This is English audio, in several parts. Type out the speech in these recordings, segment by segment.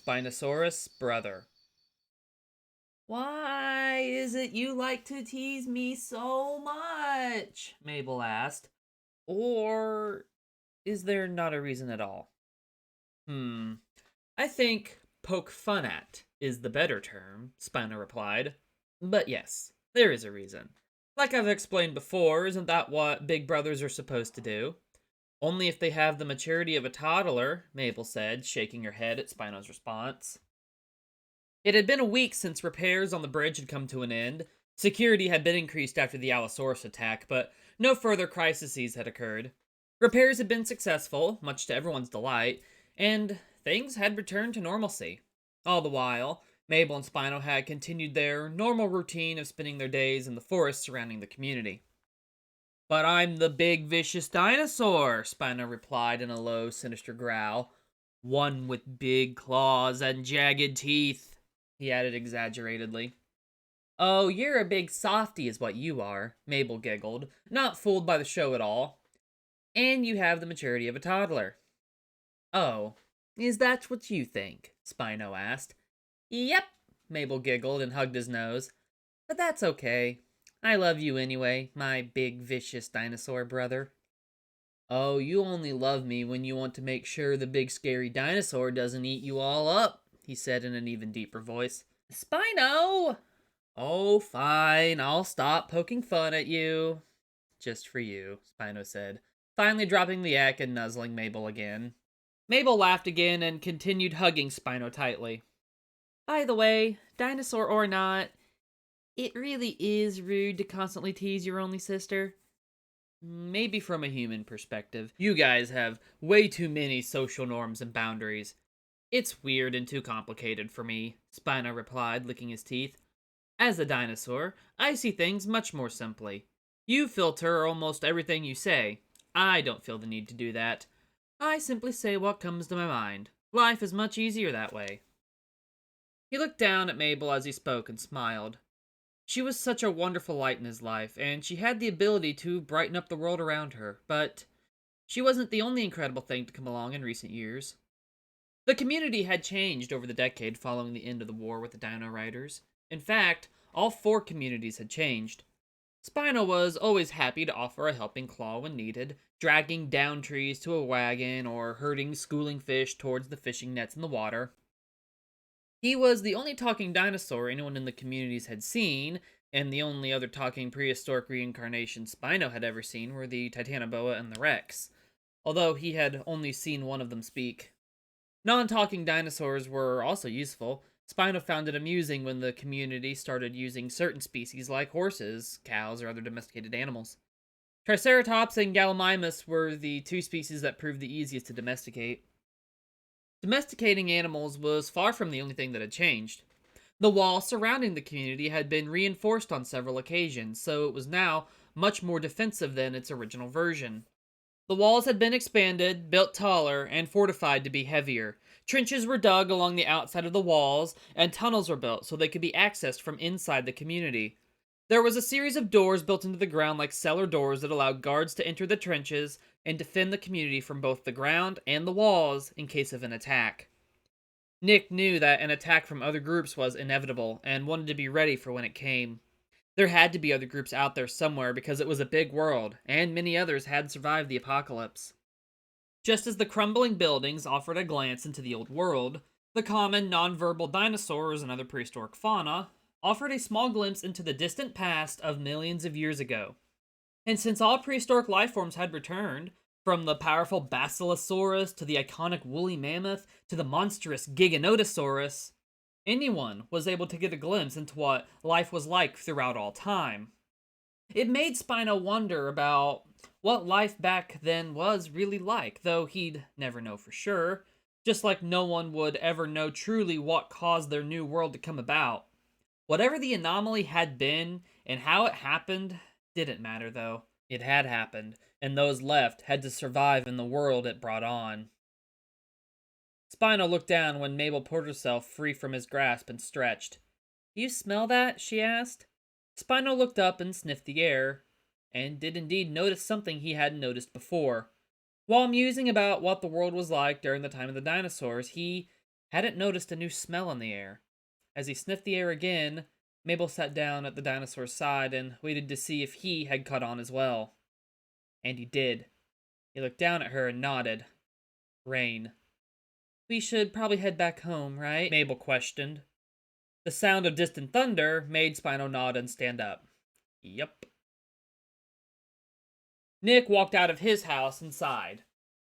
Spinosaurus, brother. Why is it you like to tease me so much? Mabel asked. Or is there not a reason at all? I think poke fun at is the better term, Spino replied. But yes, there is a reason. Like I've explained before, isn't that what big brothers are supposed to do? Only if they have the maturity of a toddler, Mabel said, shaking her head at Spino's response. It had been a week since repairs on the bridge had come to an end. Security had been increased after the Allosaurus attack, but no further crises had occurred. Repairs had been successful, much to everyone's delight, and things had returned to normalcy. All the while, Mabel and Spino had continued their normal routine of spending their days in the forest surrounding the community. But I'm the big vicious dinosaur, Spino replied in a low, sinister growl. One with big claws and jagged teeth, he added exaggeratedly. Oh, you're a big softy is what you are, Mabel giggled, not fooled by the show at all. And you have the maturity of a toddler. Oh, is that what you think? Spino asked. Yep, Mabel giggled and hugged his nose. But that's okay. I love you anyway, my big vicious dinosaur brother. Oh, you only love me when you want to make sure the big scary dinosaur doesn't eat you all up, he said in an even deeper voice. Spino! Oh, fine, I'll stop poking fun at you. Just for you, Spino said, finally dropping the act and nuzzling Mabel again. Mabel laughed again and continued hugging Spino tightly. By the way, dinosaur or not, it really is rude to constantly tease your only sister. Maybe from a human perspective. You guys have way too many social norms and boundaries. It's weird and too complicated for me, Spino replied, licking his teeth. As a dinosaur, I see things much more simply. You filter almost everything you say. I don't feel the need to do that. I simply say what comes to my mind. Life is much easier that way. He looked down at Mabel as he spoke and smiled. She was such a wonderful light in his life, and she had the ability to brighten up the world around her, but she wasn't the only incredible thing to come along in recent years. The community had changed over the decade following the end of the war with the Dino Riders. In fact, all four communities had changed. Spino was always happy to offer a helping claw when needed, dragging down trees to a wagon or herding schooling fish towards the fishing nets in the water. He was the only talking dinosaur anyone in the communities had seen, and the only other talking prehistoric reincarnations Spino had ever seen were the Titanoboa and the Rex, although he had only seen one of them speak. Non-talking dinosaurs were also useful. Spino found it amusing when the community started using certain species like horses, cows, or other domesticated animals. Triceratops and Gallimimus were the two species that proved the easiest to domesticate. Domesticating animals was far from the only thing that had changed. The wall surrounding the community had been reinforced on several occasions, so it was now much more defensive than its original version. The walls had been expanded, built taller, and fortified to be heavier. Trenches were dug along the outside of the walls, and tunnels were built so they could be accessed from inside the community. There was a series of doors built into the ground like cellar doors that allowed guards to enter the trenches and defend the community from both the ground and the walls in case of an attack. Nick knew that an attack from other groups was inevitable and wanted to be ready for when it came. There had to be other groups out there somewhere because it was a big world, and many others had survived the apocalypse. Just as the crumbling buildings offered a glance into the old world, the common non-verbal dinosaurs and other prehistoric fauna offered a small glimpse into the distant past of millions of years ago. And since all prehistoric life forms had returned, from the powerful Basilosaurus to the iconic woolly mammoth to the monstrous Giganotosaurus, anyone was able to get a glimpse into what life was like throughout all time. It made Spino wonder about what life back then was really like, though he'd never know for sure, just like no one would ever know truly what caused their new world to come about. Whatever the anomaly had been and how it happened didn't matter, though. It had happened, and those left had to survive in the world it brought on. Spino looked down when Mabel pulled herself free from his grasp and stretched. "You smell that?" she asked. Spino looked up and sniffed the air, and did indeed notice something he hadn't noticed before. While musing about what the world was like during the time of the dinosaurs, he hadn't noticed a new smell in the air. As he sniffed the air again, Mabel sat down at the dinosaur's side and waited to see if he had caught on as well. And he did. He looked down at her and nodded. Rain. We should probably head back home, right? Mabel questioned. The sound of distant thunder made Spino nod and stand up. Yup. Nick walked out of his house and sighed.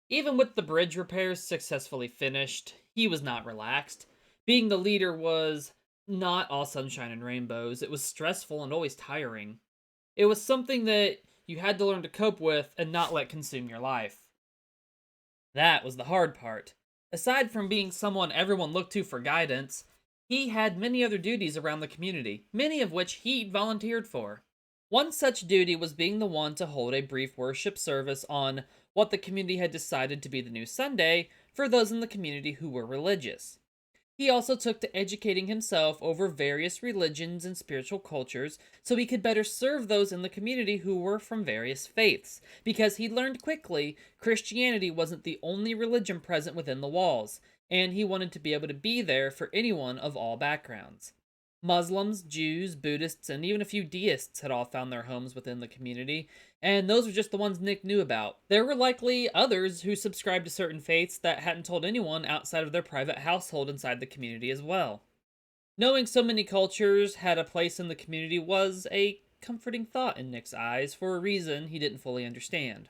Even with the bridge repairs successfully finished, he was not relaxed. Being the leader was not all sunshine and rainbows. It was stressful and always tiring. It was something that you had to learn to cope with and not let consume your life. That was the hard part. Aside from being someone everyone looked to for guidance, he had many other duties around the community, many of which he'd volunteered for. One such duty was being the one to hold a brief worship service on what the community had decided to be the new Sunday for those in the community who were religious. He also took to educating himself over various religions and spiritual cultures so he could better serve those in the community who were from various faiths, because he learned quickly Christianity wasn't the only religion present within the walls, and he wanted to be able to be there for anyone of all backgrounds. Muslims, Jews, Buddhists, and even a few deists had all found their homes within the community, and those were just the ones Nick knew about. There were likely others who subscribed to certain faiths that hadn't told anyone outside of their private household inside the community as well. Knowing so many cultures had a place in the community was a comforting thought in Nick's eyes for a reason he didn't fully understand.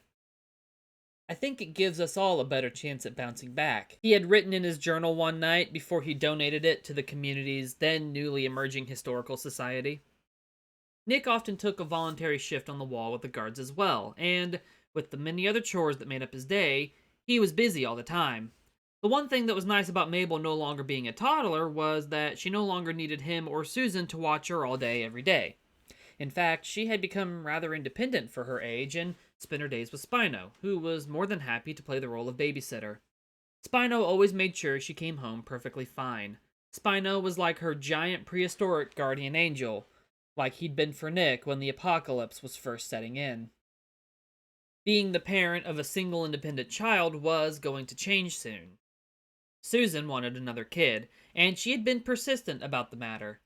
I think it gives us all a better chance at bouncing back. He had written in his journal one night before he donated it to the community's then newly emerging historical society. Nick often took a voluntary shift on the wall with the guards as well, and with the many other chores that made up his day, he was busy all the time. The one thing that was nice about Mabel no longer being a toddler was that she no longer needed him or Susan to watch her all day every day. In fact, she had become rather independent for her age and spent her days with Spino, who was more than happy to play the role of babysitter. Spino always made sure she came home perfectly fine. Spino was like her giant prehistoric guardian angel, like he'd been for Nick when the apocalypse was first setting in. Being the parent of a single independent child was going to change soon. Susan wanted another kid, and she had been persistent about the matter.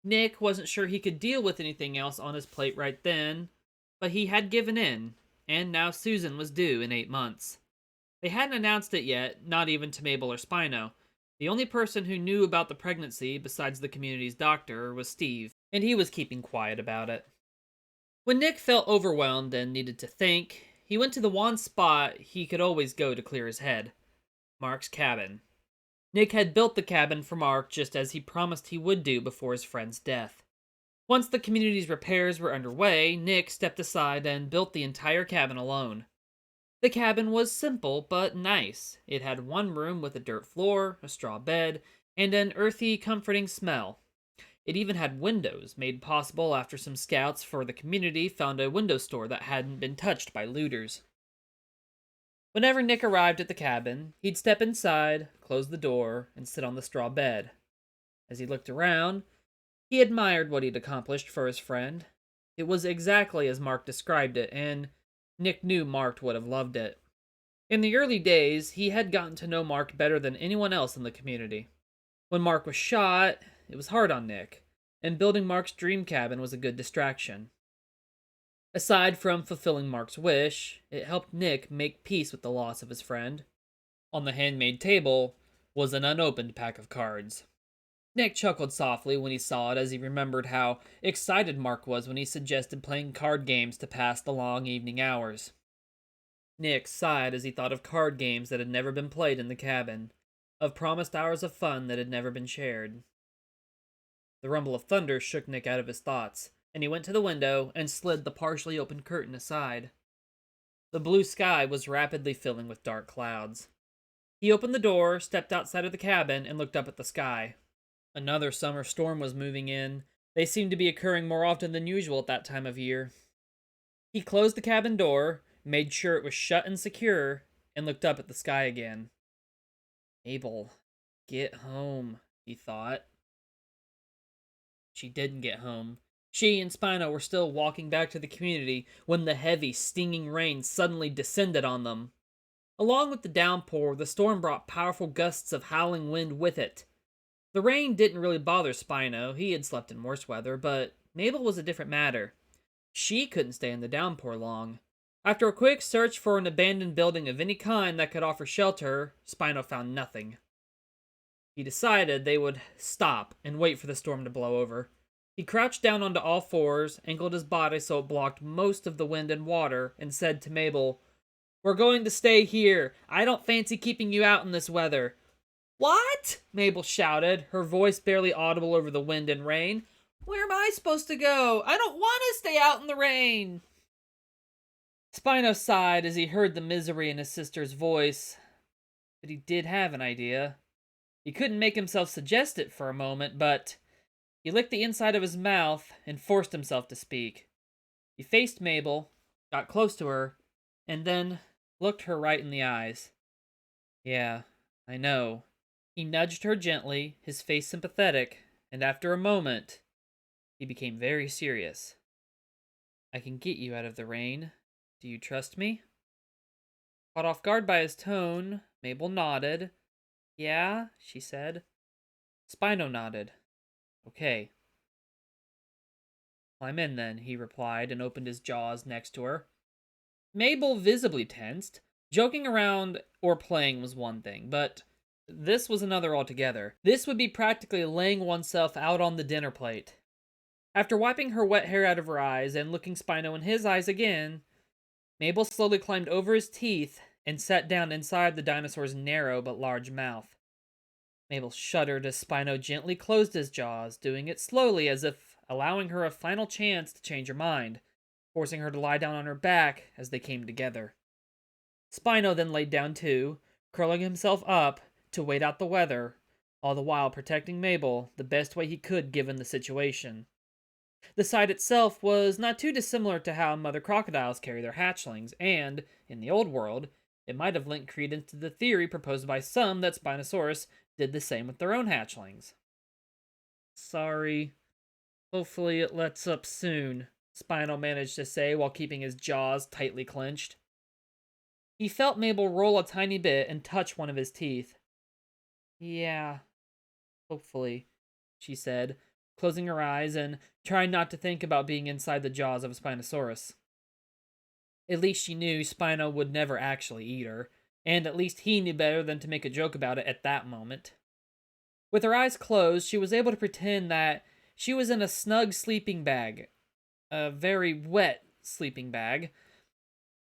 Nick wasn't sure he could deal with anything else on his plate right then, but he had given in, and now Susan was due in 8 months. They hadn't announced it yet, not even to Mabel or Spino. The only person who knew about the pregnancy besides the community's doctor was Steve, and he was keeping quiet about it. When Nick felt overwhelmed and needed to think, he went to the one spot he could always go to clear his head: Mark's cabin. Nick had built the cabin for Mark just as he promised he would do before his friend's death. Once the community's repairs were underway, Nick stepped aside and built the entire cabin alone. The cabin was simple but nice. It had one room with a dirt floor, a straw bed, and an earthy, comforting smell. It even had windows, made possible after some scouts for the community found a window store that hadn't been touched by looters. Whenever Nick arrived at the cabin, he'd step inside, close the door, and sit on the straw bed. As he looked around, he admired what he'd accomplished for his friend. It was exactly as Mark described it, and Nick knew Mark would have loved it. In the early days, he had gotten to know Mark better than anyone else in the community. When Mark was shot, it was hard on Nick, and building Mark's dream cabin was a good distraction. Aside from fulfilling Mark's wish, it helped Nick make peace with the loss of his friend. On the handmade table was an unopened pack of cards. Nick chuckled softly when he saw it as he remembered how excited Mark was when he suggested playing card games to pass the long evening hours. Nick sighed as he thought of card games that had never been played in the cabin, of promised hours of fun that had never been shared. The rumble of thunder shook Nick out of his thoughts, and he went to the window and slid the partially open curtain aside. The blue sky was rapidly filling with dark clouds. He opened the door, stepped outside of the cabin, and looked up at the sky. Another summer storm was moving in. They seemed to be occurring more often than usual at that time of year. He closed the cabin door, made sure it was shut and secure, and looked up at the sky again. Mabel, get home, he thought. She didn't get home. She and Spino were still walking back to the community when the heavy, stinging rain suddenly descended on them. Along with the downpour, the storm brought powerful gusts of howling wind with it. The rain didn't really bother Spino, he had slept in worse weather, but Mabel was a different matter. She couldn't stay in the downpour long. After a quick search for an abandoned building of any kind that could offer shelter, Spino found nothing. He decided they would stop and wait for the storm to blow over. He crouched down onto all fours, angled his body so it blocked most of the wind and water, and said to Mabel, "We're going to stay here. I don't fancy keeping you out in this weather." "What?" Mabel shouted, her voice barely audible over the wind and rain. "Where am I supposed to go? I don't want to stay out in the rain." Spino sighed as he heard the misery in his sister's voice, but he did have an idea. He couldn't make himself suggest it for a moment, but he licked the inside of his mouth and forced himself to speak. He faced Mabel, got close to her, and then looked her right in the eyes. "Yeah, I know." He nudged her gently, his face sympathetic, and after a moment, he became very serious. "I can get you out of the rain. Do you trust me?" Caught off guard by his tone, Mabel nodded. "Yeah," she said. Spino nodded. "Okay." "I'm in then," he replied, and opened his jaws next to her. Mabel visibly tensed. Joking around or playing was one thing, but this was another altogether. This would be practically laying oneself out on the dinner plate. After wiping her wet hair out of her eyes and looking Spino in his eyes again, Mabel slowly climbed over his teeth and sat down inside the dinosaur's narrow but large mouth. Mabel shuddered as Spino gently closed his jaws, doing it slowly as if allowing her a final chance to change her mind, forcing her to lie down on her back as they came together. Spino then laid down too, curling himself up to wait out the weather, all the while protecting Mabel the best way he could given the situation. The sight itself was not too dissimilar to how mother crocodiles carry their hatchlings, and, in the old world, it might have lent credence to the theory proposed by some that Spinosaurus did the same with their own hatchlings. "Sorry. Hopefully it lets up soon," Spino managed to say while keeping his jaws tightly clenched. He felt Mabel roll a tiny bit and touch one of his teeth. "Yeah, hopefully," she said, closing her eyes and trying not to think about being inside the jaws of a Spinosaurus. At least she knew Spino would never actually eat her, and at least he knew better than to make a joke about it at that moment. With her eyes closed, she was able to pretend that she was in a snug sleeping bag. A very wet sleeping bag.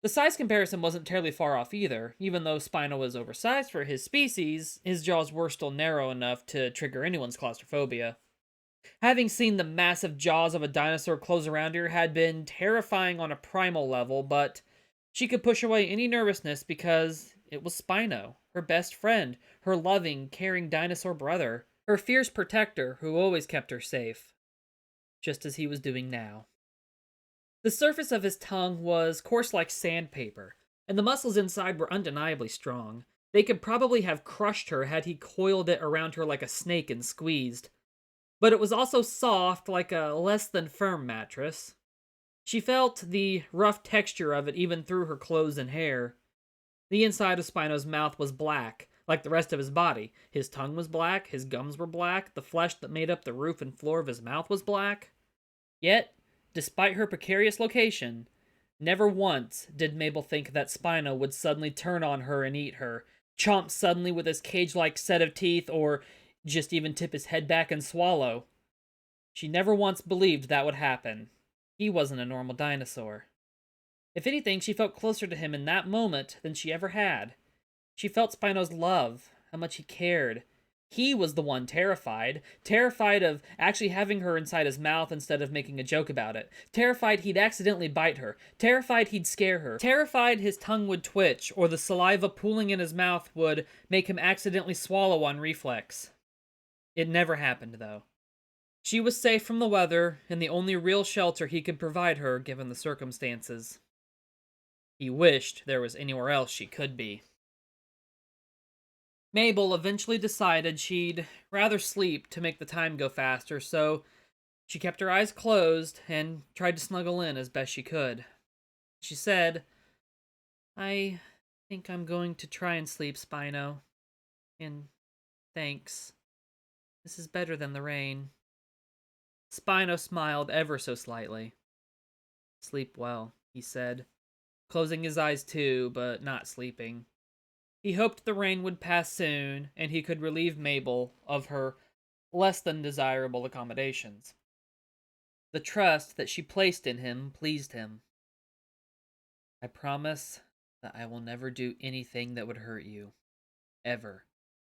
The size comparison wasn't terribly far off either. Even though Spino was oversized for his species, his jaws were still narrow enough to trigger anyone's claustrophobia. Having seen the massive jaws of a dinosaur close around her had been terrifying on a primal level, but she could push away any nervousness because it was Spino, her best friend, her loving, caring dinosaur brother, her fierce protector who always kept her safe, just as he was doing now. The surface of his tongue was coarse like sandpaper, and the muscles inside were undeniably strong. They could probably have crushed her had he coiled it around her like a snake and squeezed. But it was also soft like a less than firm mattress. She felt the rough texture of it even through her clothes and hair. The inside of Spino's mouth was black, like the rest of his body. His tongue was black, his gums were black, the flesh that made up the roof and floor of his mouth was black. Yet, despite her precarious location, never once did Mabel think that Spino would suddenly turn on her and eat her, chomp suddenly with his cage-like set of teeth, or just even tip his head back and swallow. She never once believed that would happen. He wasn't a normal dinosaur. If anything, she felt closer to him in that moment than she ever had. She felt Spino's love, how much he cared. He was the one terrified of actually having her inside his mouth instead of making a joke about it. Terrified he'd accidentally bite her. Terrified he'd scare her. Terrified his tongue would twitch, or the saliva pooling in his mouth would make him accidentally swallow on reflex. It never happened, though. She was safe from the weather, and the only real shelter he could provide her given the circumstances. He wished there was anywhere else she could be. Mabel eventually decided she'd rather sleep to make the time go faster, so she kept her eyes closed and tried to snuggle in as best she could. She said, I Think I'm going to try and sleep, Spino. And thanks. This is better than the rain. Spino smiled ever so slightly. Sleep well, he said, closing his eyes too, but not sleeping. He hoped the rain would pass soon, and he could relieve Mabel of her less than desirable accommodations. The trust that she placed in him pleased him. I promise that I will never do anything that would hurt you. Ever.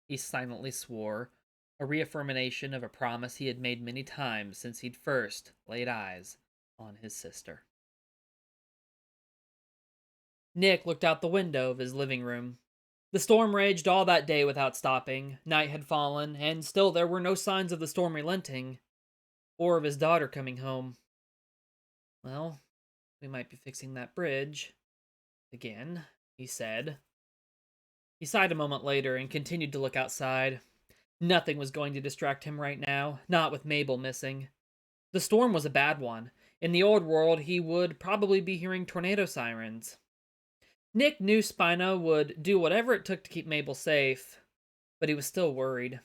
He silently swore, a reaffirmation of a promise he had made many times since he'd first laid eyes on his sister. Nick looked out the window of his living room. The storm raged all that day without stopping. Night had fallen, and still there were no signs of the storm relenting, or of his daughter coming home. Well, we might be fixing that bridge again, he said. He sighed a moment later and continued to look outside. Nothing was going to distract him right now, not with Mabel missing. The storm was a bad one. In the old world, he would probably be hearing tornado sirens. Nick knew Spino would do whatever it took to keep Mabel safe, but he was still worried.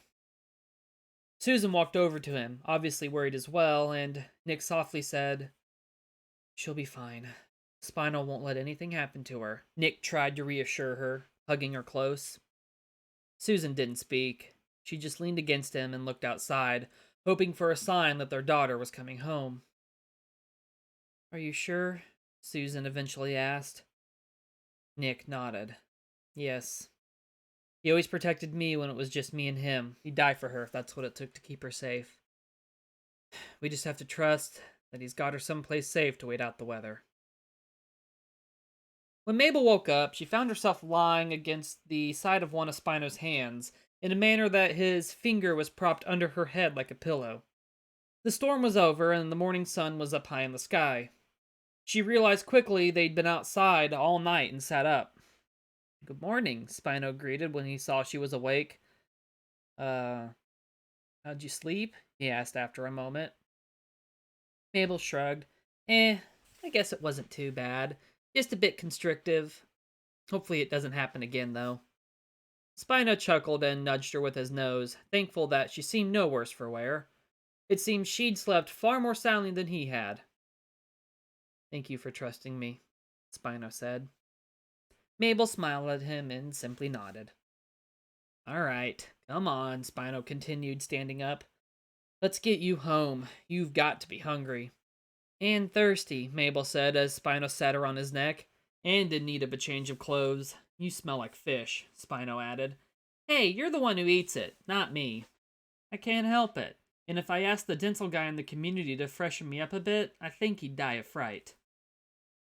Susan walked over to him, obviously worried as well, and Nick softly said, "She'll be fine. Spino won't let anything happen to her." Nick tried to reassure her, hugging her close. Susan didn't speak. She just leaned against him and looked outside, hoping for a sign that their daughter was coming home. "Are you sure?" Susan eventually asked. Nick nodded. "Yes. He always protected me when it was just me and him. He'd die for her if that's what it took to keep her safe. We just have to trust that he's got her someplace safe to wait out the weather." When Mabel woke up, she found herself lying against the side of one of Spino's hands, in a manner that his finger was propped under her head like a pillow. The storm was over, and the morning sun was up high in the sky. She realized quickly they'd been outside all night and sat up. "Good morning," Spino greeted when he saw she was awake. How'd you sleep?" he asked after a moment. Mabel shrugged. I guess it wasn't too bad. Just a bit constrictive. Hopefully it doesn't happen again, though." Spino chuckled and nudged her with his nose, thankful that she seemed no worse for wear. It seemed she'd slept far more soundly than he had. "Thank you for trusting me," Spino said. Mabel smiled at him and simply nodded. "All right, come on," Spino continued, standing up. "Let's get you home. You've got to be hungry." "And thirsty," Mabel said as Spino sat her on his neck. "And in need of a change of clothes. You smell like fish," Spino added. "Hey, you're the one who eats it, not me." "I can't help it. And if I asked the dental guy in the community to freshen me up a bit, I think he'd die of fright."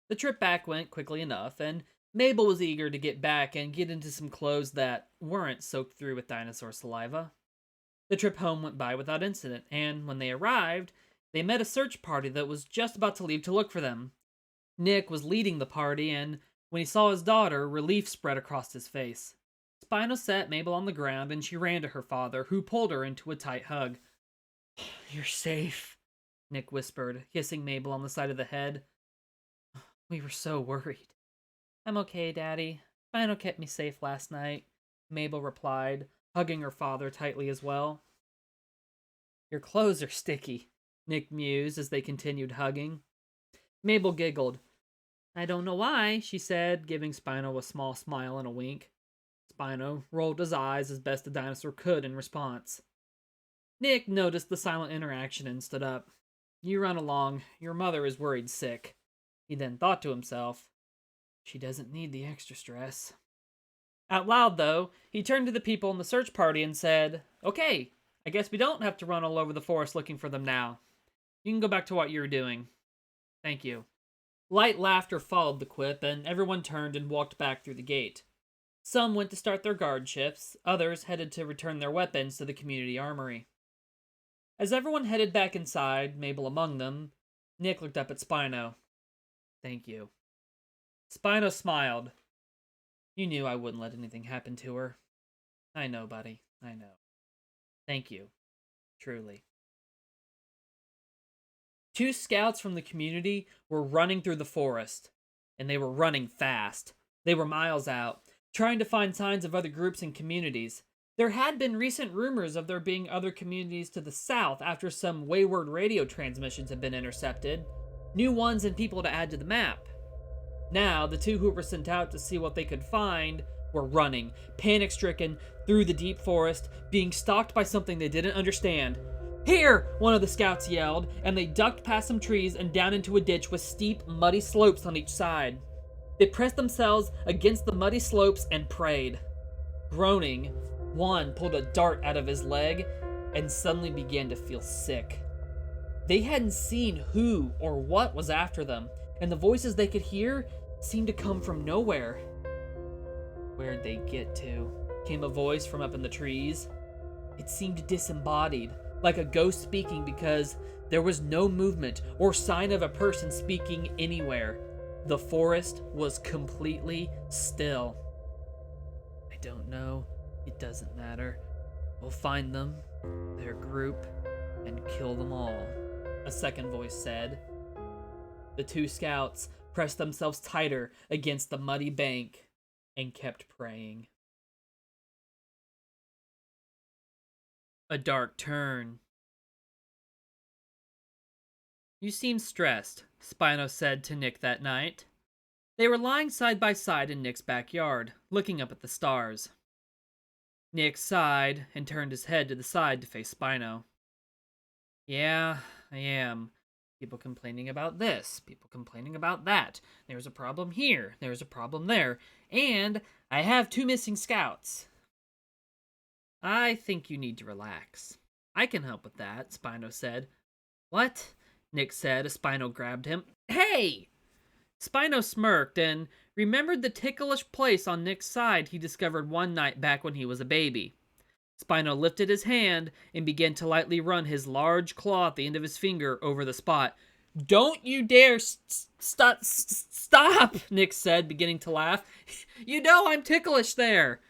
The trip back went quickly enough, and Mabel was eager to get back and get into some clothes that weren't soaked through with dinosaur saliva. The trip home went by without incident, and when they arrived, they met a search party that was just about to leave to look for them. Nick was leading the party, and when he saw his daughter, relief spread across his face. Spino set Mabel on the ground, and she ran to her father, who pulled her into a tight hug. "You're safe," Nick whispered, kissing Mabel on the side of the head. "We were so worried." "I'm okay, Daddy. Spino kept me safe last night," Mabel replied, hugging her father tightly as well. "Your clothes are sticky," Nick mused as they continued hugging. Mabel giggled. "I don't know why," she said, giving Spino a small smile and a wink. Spino rolled his eyes as best a dinosaur could in response. Nick noticed the silent interaction and stood up. "You run along. Your mother is worried sick." He then thought to himself, "She doesn't need the extra stress." Out loud, though, he turned to the people in the search party and said, "Okay, I guess we don't have to run all over the forest looking for them now. You can go back to what you were doing. Thank you." Light laughter followed the quip, and everyone turned and walked back through the gate. Some went to start their guard shifts, others headed to return their weapons to the community armory. As everyone headed back inside, Mabel among them, Nick looked up at Spino. "Thank you." Spino smiled. "You knew I wouldn't let anything happen to her." "I know, buddy, I know. Thank you. Truly." Two scouts from the community were running through the forest, and they were running fast. They were miles out. trying to find signs of other groups and communities. There had been recent rumors of there being other communities to the south after some wayward radio transmissions had been intercepted, new ones and people to add to the map. Now, the two who were sent out to see what they could find were running, panic-stricken, through the deep forest, being stalked by something they didn't understand. "Here!" one of the scouts yelled, and they ducked past some trees and down into a ditch with steep, muddy slopes on each side. They pressed themselves against the muddy slopes and prayed. Groaning, one pulled a dart out of his leg and suddenly began to feel sick. They hadn't seen who or what was after them, and the voices they could hear seemed to come from nowhere. "Where'd they get to?" came a voice from up in the trees. It seemed disembodied, like a ghost speaking, because there was no movement or sign of a person speaking anywhere. The forest was completely still. "I don't know. It doesn't matter. We'll find them, their group, and kill them all," a second voice said. The two scouts pressed themselves tighter against the muddy bank and kept praying. A dark turn. "You seem stressed," Spino said to Nick that night. They were lying side by side in Nick's backyard, looking up at the stars. Nick sighed and turned his head to the side to face Spino. "Yeah, I am. People complaining about this, people complaining about that. There's a problem here, there's a problem there, and I have 2 missing scouts." "I think you need to relax. I can help with that," Spino said. "What?" Nick said as Spino grabbed him. "Hey!" Spino smirked and remembered the ticklish place on Nick's side he discovered one night back when he was a baby. Spino lifted his hand and began to lightly run his large claw at the end of his finger over the spot. "Don't you dare stop, Nick said, beginning to laugh. "You know I'm ticklish there."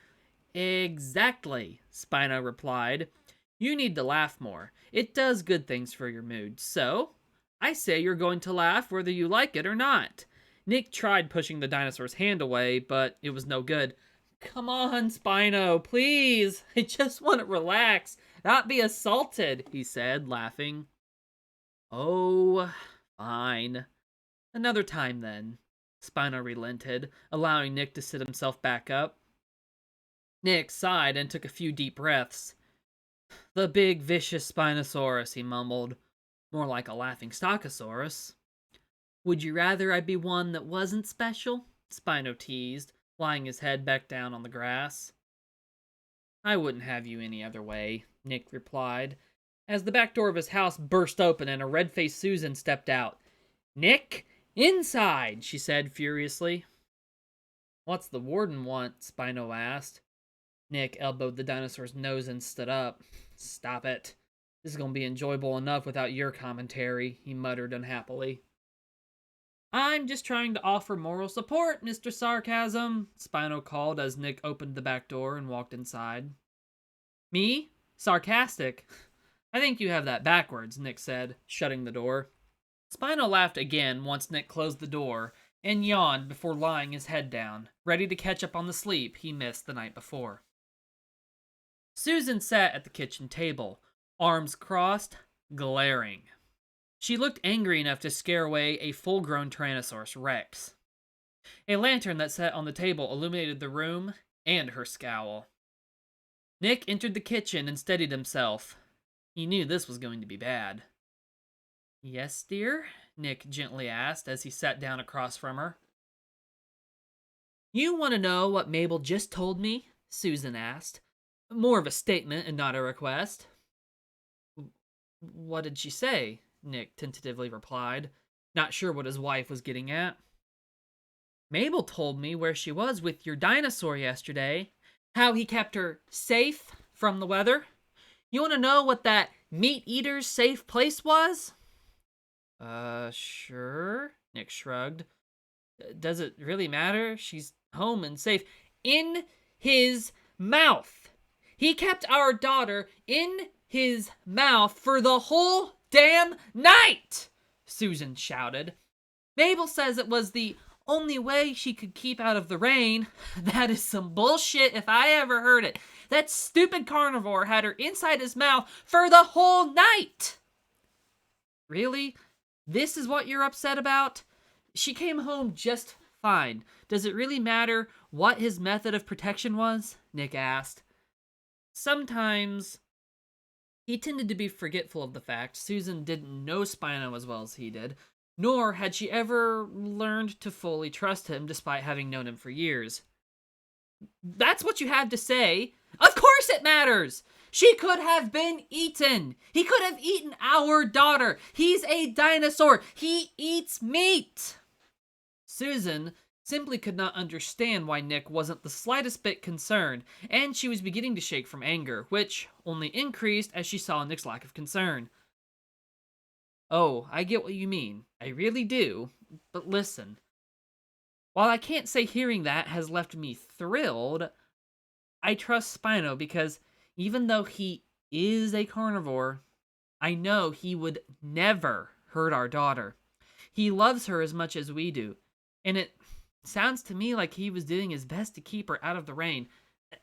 "Exactly," Spino replied. "You need to laugh more. It does good things for your mood. So, I say you're going to laugh whether you like it or not." Nick tried pushing the dinosaur's hand away, but it was no good. "Come on, Spino, please. I just want to relax, not be assaulted," he said, laughing. "Oh, fine. Another time then," Spino relented, allowing Nick to sit himself back up. Nick sighed and took a few deep breaths. "The big, vicious Spinosaurus," he mumbled. "More like a laughing Stockosaurus." "Would you rather I be one that wasn't special?" Spino teased, lying his head back down on the grass. "I wouldn't have you any other way," Nick replied, as the back door of his house burst open and a red-faced Susan stepped out. "Nick, inside!" she said furiously. "What's the warden want?" Spino asked. Nick elbowed the dinosaur's nose and stood up. "Stop it. This is going to be enjoyable enough without your commentary," he muttered unhappily. "I'm just trying to offer moral support, Mr. Sarcasm," Spino called as Nick opened the back door and walked inside. "Me? Sarcastic? I think you have that backwards," Nick said, shutting the door. Spino laughed again once Nick closed the door and yawned before lying his head down, ready to catch up on the sleep he missed the night before. Susan sat at the kitchen table, arms crossed, glaring. She looked angry enough to scare away a full-grown Tyrannosaurus Rex. A lantern that sat on the table illuminated the room and her scowl. Nick entered the kitchen and steadied himself. He knew this was going to be bad. "Yes, dear?" Nick gently asked as he sat down across from her. "You want to know what Mabel just told me?" Susan asked. More of a statement and not a request. "What did she say?" Nick tentatively replied, not sure what his wife was getting at. "Mabel told me where she was with your dinosaur yesterday, how he kept her safe from the weather. You want to know what that meat-eater's safe place was?" Sure," Nick shrugged. "Does it really matter? She's home and safe." "In his mouth. He kept our daughter in his mouth for the whole damn night!" Susan shouted. "Mabel says it was the Only way she could keep out of the rain. That is some bullshit if I ever heard it. That stupid carnivore had her inside his mouth for the whole night. Really? This is what you're upset about? She came home just fine. Does it really matter what his method of protection was? Nick asked. Sometimes he tended to be forgetful of the fact Susan didn't know Spino as well as he did, nor had she ever learned to fully trust him despite having known him for years. That's what you have to say? Of course it matters! She could have been eaten! He could have eaten our daughter! He's a dinosaur! He eats meat! Susan simply could not understand why Nick wasn't the slightest bit concerned, and she was beginning to shake from anger, which only increased as she saw Nick's lack of concern. Oh, I get what you mean. I really do. But listen. While I can't say hearing that has left me thrilled, I trust Spino because even though he is a carnivore, I know he would never hurt our daughter. He loves her as much as we do, and it sounds to me like he was doing his best to keep her out of the rain.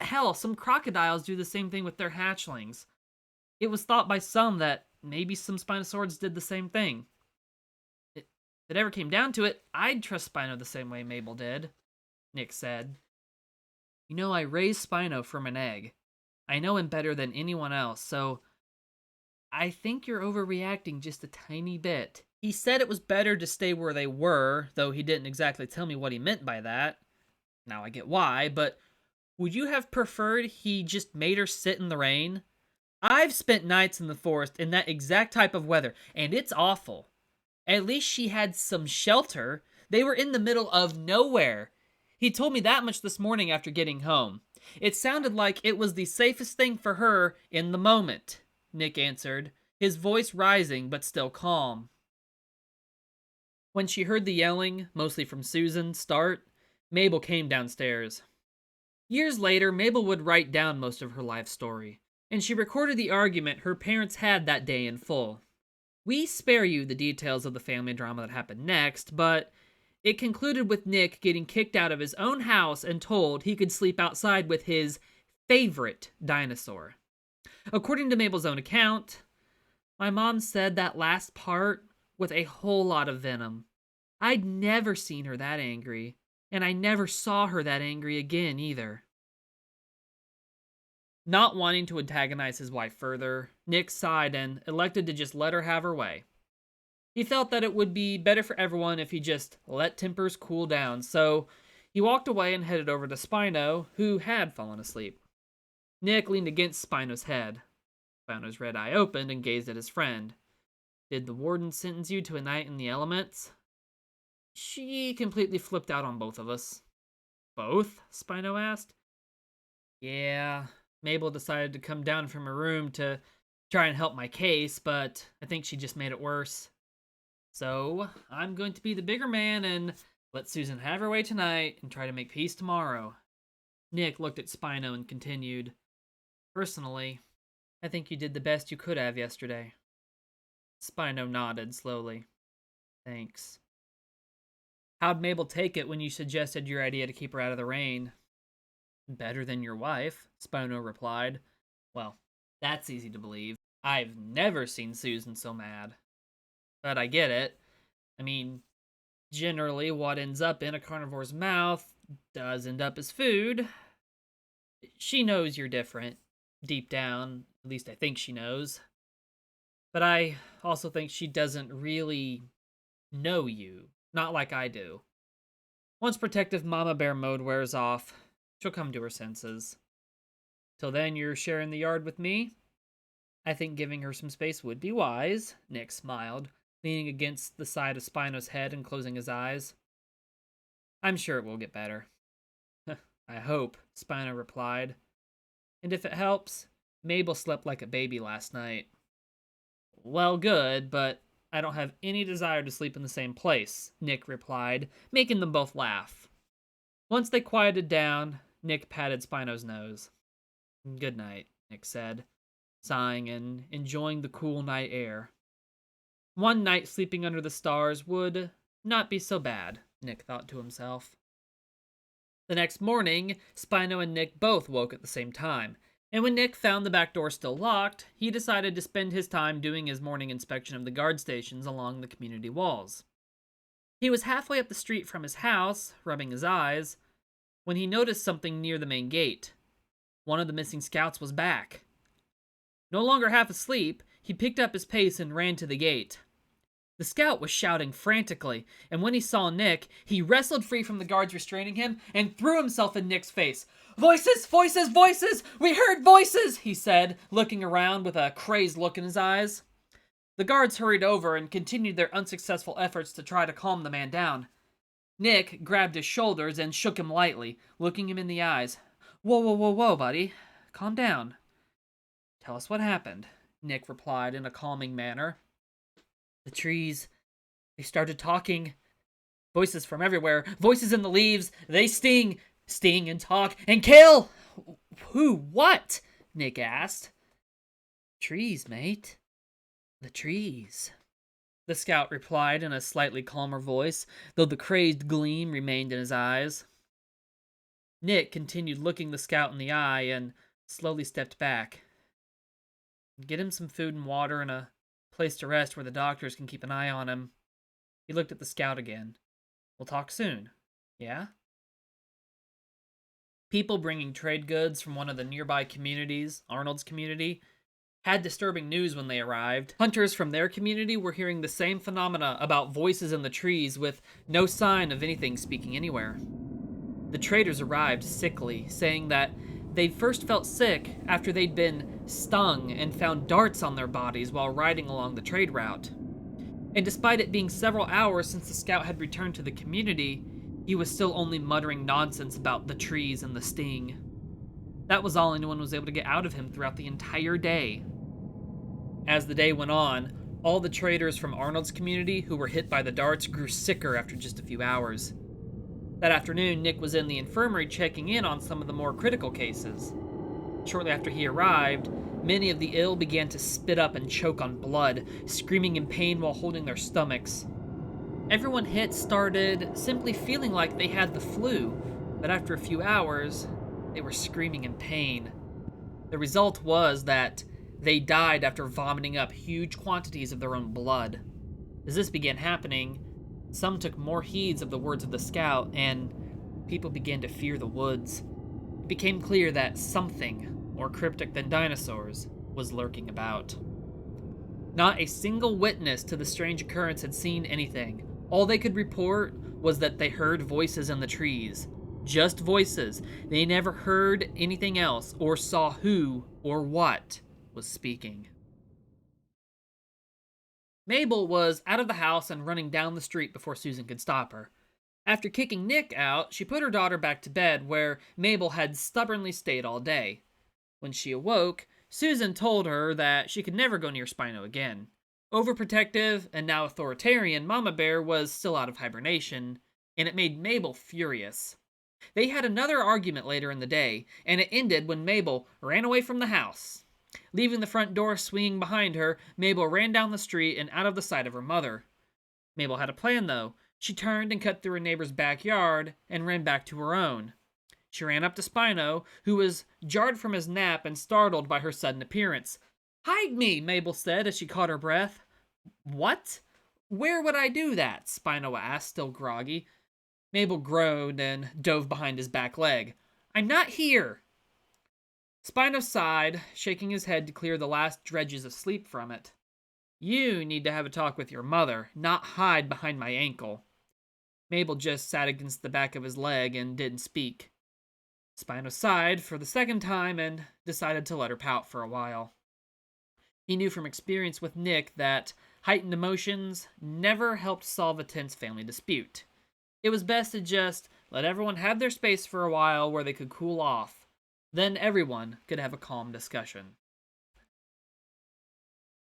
Hell, some crocodiles do the same thing with their hatchlings. It was thought by some that maybe some Spinosaurus did the same thing. If it ever came down to it, I'd trust Spino the same way Mabel did, Nick said. You know, I raised Spino from an egg. I know him better than anyone else, so I think you're overreacting just a tiny bit. He said it was better to stay where they were, though he didn't exactly tell me what he meant by that. Now I get why, but would you have preferred he just made her sit in the rain? I've spent nights in the forest in that exact type of weather, and it's awful. At least she had some shelter. They were in the middle of nowhere. He told me that much this morning after getting home. It sounded like it was the safest thing for her in the moment, Nick answered, his voice rising but still calm. When she heard the yelling, mostly from Susan, start, Mabel came downstairs. Years later, Mabel would write down most of her life story, and she recorded the argument her parents had that day in full. We spare you the details of the family drama that happened next, but it concluded with Nick getting kicked out of his own house and told he could sleep outside with his favorite dinosaur. According to Mabel's own account, my mom said that last part with a whole lot of venom. I'd never seen her that angry, and I never saw her that angry again either. Not wanting to antagonize his wife further, Nick sighed and elected to just let her have her way. He felt that it would be better for everyone if he just let tempers cool down, so he walked away and headed over to Spino, who had fallen asleep. Nick leaned against Spino's head. Spino's red eye opened and gazed at his friend. Did the warden sentence you to a night in the elements? She completely flipped out on both of us. Both? Spino asked. Yeah, Mabel decided to come down from her room to try and help my case, but I think she just made it worse. So, I'm going to be the bigger man and let Susan have her way tonight and try to make peace tomorrow. Nick looked at Spino and continued. Personally, I think you did the best you could have yesterday. Spino nodded slowly. Thanks. How'd Mabel take it when you suggested your idea to keep her out of the rain? Better than your wife, Spino replied. Well, that's easy to believe. I've never seen Susan so mad. But I get it. I mean, generally what ends up in a carnivore's mouth does end up as food. She knows you're different. Deep down, at least I think she knows. But I also think she doesn't really know you. Not like I do. Once protective mama bear mode wears off, she'll come to her senses. Till then, you're sharing the yard with me? I think giving her some space would be wise, Nick smiled, leaning against the side of Spino's head and closing his eyes. I'm sure it will get better. I hope, Spino replied. And if it helps, Mabel slept like a baby last night. Well, good, but I don't have any desire to sleep in the same place, Nick replied, making them both laugh. Once they quieted down, Nick patted Spino's nose. Good night, Nick said, sighing and enjoying the cool night air. One night sleeping under the stars would not be so bad, Nick thought to himself. The next morning, Spino and Nick both woke at the same time, and when Nick found the back door still locked, he decided to spend his time doing his morning inspection of the guard stations along the community walls. He was halfway up the street from his house, rubbing his eyes, when he noticed something near the main gate. One of the missing scouts was back. No longer half asleep, he picked up his pace and ran to the gate. The scout was shouting frantically, and when he saw Nick, he wrestled free from the guards restraining him and threw himself in Nick's face. "Voices! Voices! Voices! We heard voices!" he said, looking around with a crazed look in his eyes. The guards hurried over and continued their unsuccessful efforts to try to calm the man down. Nick grabbed his shoulders and shook him lightly, looking him in the eyes. Whoa, whoa, whoa, whoa, buddy. Calm down. Tell us what happened, Nick replied in a calming manner. The trees, they started talking. Voices from everywhere, voices in the leaves. They sting and talk and kill. Who? What? Nick asked. Trees, mate. The trees. The scout replied in a slightly calmer voice, though the crazed gleam remained in his eyes. Nick continued looking the scout in the eye and slowly stepped back. Get him some food and water and a place to rest where the doctors can keep an eye on him. He looked at the scout again. We'll talk soon. Yeah? People bringing trade goods from one of the nearby communities, Arnold's community, had disturbing news when they arrived. Hunters from their community were hearing the same phenomena about voices in the trees with no sign of anything speaking anywhere. The traders arrived sickly, saying that they'd first felt sick after they'd been stung and found darts on their bodies while riding along the trade route. And despite it being several hours since the scout had returned to the community, he was still only muttering nonsense about the trees and the sting. That was all anyone was able to get out of him throughout the entire day. As the day went on, all the traders from Arnold's community who were hit by the darts grew sicker after just a few hours. That afternoon, Nick was in the infirmary checking in on some of the more critical cases. Shortly after he arrived, many of the ill began to spit up and choke on blood, screaming in pain while holding their stomachs. Everyone hit started simply feeling like they had the flu, but after a few hours, they were screaming in pain. The result was that they died after vomiting up huge quantities of their own blood. As this began happening, some took more heeds of the words of the scout, and people began to fear the woods. It became clear that something more cryptic than dinosaurs was lurking about. Not a single witness to the strange occurrence had seen anything. All they could report was that they heard voices in the trees. Just voices. They never heard anything else or saw who or what was speaking. Mabel was out of the house and running down the street before Susan could stop her. After kicking Nick out, she put her daughter back to bed where Mabel had stubbornly stayed all day. When she awoke, Susan told her that she could never go near Spino again. Overprotective and now authoritarian Mama Bear was still out of hibernation, and it made Mabel furious. They had another argument later in the day, and it ended when Mabel ran away from the house. Leaving the front door swinging behind her, Mabel ran down the street and out of the sight of her mother. Mabel had a plan, though. She turned and cut through a neighbor's backyard and ran back to her own. She ran up to Spino, who was jarred from his nap and startled by her sudden appearance. "Hide me," Mabel said as she caught her breath. "What? Where would I do that?" Spino asked, still groggy. Mabel groaned and dove behind his back leg. "I'm not here." Spino sighed, shaking his head to clear the last dredges of sleep from it. "You need to have a talk with your mother, not hide behind my ankle." Mabel just sat against the back of his leg and didn't speak. Spino sighed for the second time and decided to let her pout for a while. He knew from experience with Nick that heightened emotions never helped solve a tense family dispute. It was best to just let everyone have their space for a while where they could cool off. Then everyone could have a calm discussion.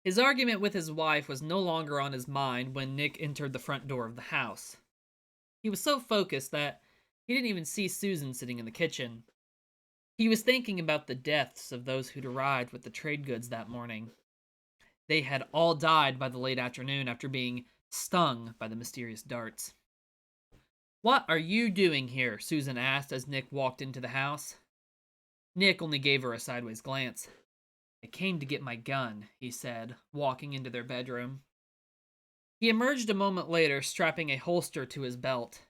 His argument with his wife was no longer on his mind when Nick entered the front door of the house. He was so focused that he didn't even see Susan sitting in the kitchen. He was thinking about the deaths of those who'd arrived with the trade goods that morning. They had all died by the late afternoon after being stung by the mysterious darts. "What are you doing here?" Susan asked as Nick walked into the house. Nick only gave her a sideways glance. "I came to get my gun," he said, walking into their bedroom. He emerged a moment later, strapping a holster to his belt.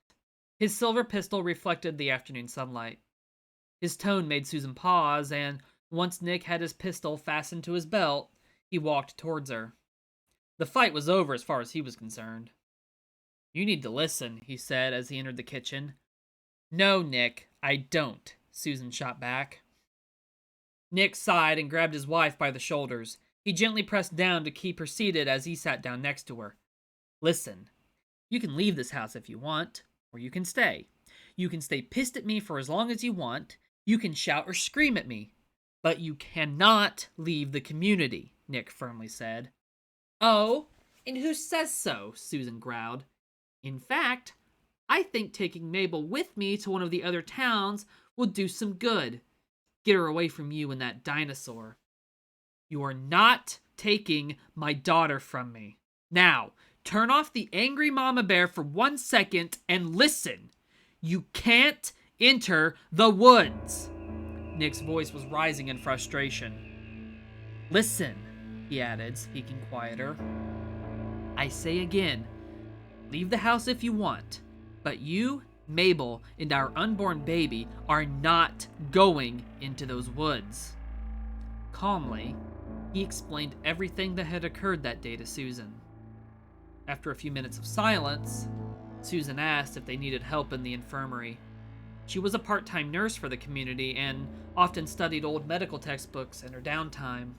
His silver pistol reflected the afternoon sunlight. His tone made Susan pause, and once Nick had his pistol fastened to his belt, he walked towards her. The fight was over as far as he was concerned. "You need to listen," he said as he entered the kitchen. "No, Nick, I don't," Susan shot back. Nick sighed and grabbed his wife by the shoulders. He gently pressed down to keep her seated as he sat down next to her. "Listen, you can leave this house if you want, or you can stay. You can stay pissed at me for as long as you want. You can shout or scream at me. But you cannot leave the community," Nick firmly said. "Oh, and who says so?" Susan growled. "In fact, I think taking Mabel with me to one of the other towns will do some good. Get her away from you and that dinosaur." "You are not taking my daughter from me. Now, turn off the angry mama bear for 1 second and listen. You can't enter the woods." Nick's voice was rising in frustration. "Listen," he added, speaking quieter. "I say again, leave the house if you want, but you, Mabel, and our unborn baby are not going into those woods." Calmly, he explained everything that had occurred that day to Susan. After a few minutes of silence, Susan asked if they needed help in the infirmary. She was a part-time nurse for the community and often studied old medical textbooks in her downtime.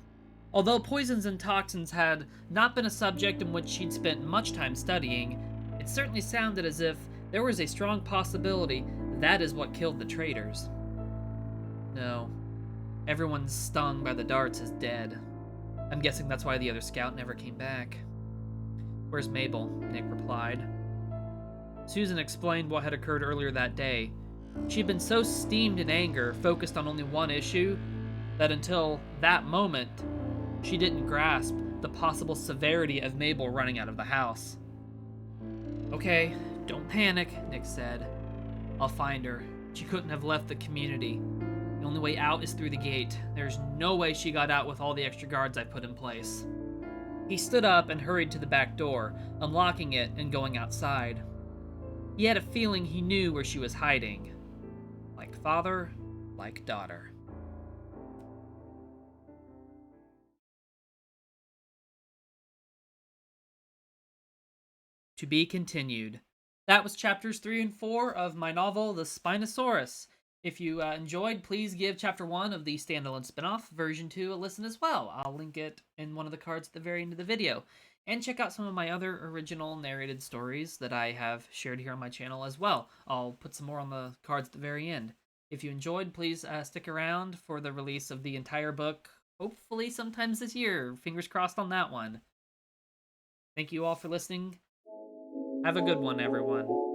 Although poisons and toxins had not been a subject in which she'd spent much time studying, it certainly sounded as if there was a strong possibility that is what killed the traders. "No, everyone stung by the darts is dead. I'm guessing that's why the other scout never came back." "Where's Mabel?" Nick replied. Susan explained what had occurred earlier that day. She'd been so steamed in anger, focused on only one issue, that until that moment, she didn't grasp the possible severity of Mabel running out of the house. "Okay, don't panic," Nick said. "I'll find her. She couldn't have left the community. The only way out is through the gate. There's no way she got out with all the extra guards I put in place." He stood up and hurried to the back door, unlocking it and going outside. He had a feeling he knew where she was hiding. Like father, like daughter. To be continued. That was chapters 3 and 4 of my novel, The Spinosaurus. If you enjoyed, please give chapter 1 of the standalone spinoff, version 2, a listen as well. I'll link it in one of the cards at the very end of the video. And check out some of my other original narrated stories that I have shared here on my channel as well. I'll put some more on the cards at the very end. If you enjoyed, please stick around for the release of the entire book, hopefully sometimes this year. Fingers crossed on that one. Thank you all for listening. Have a good one, everyone.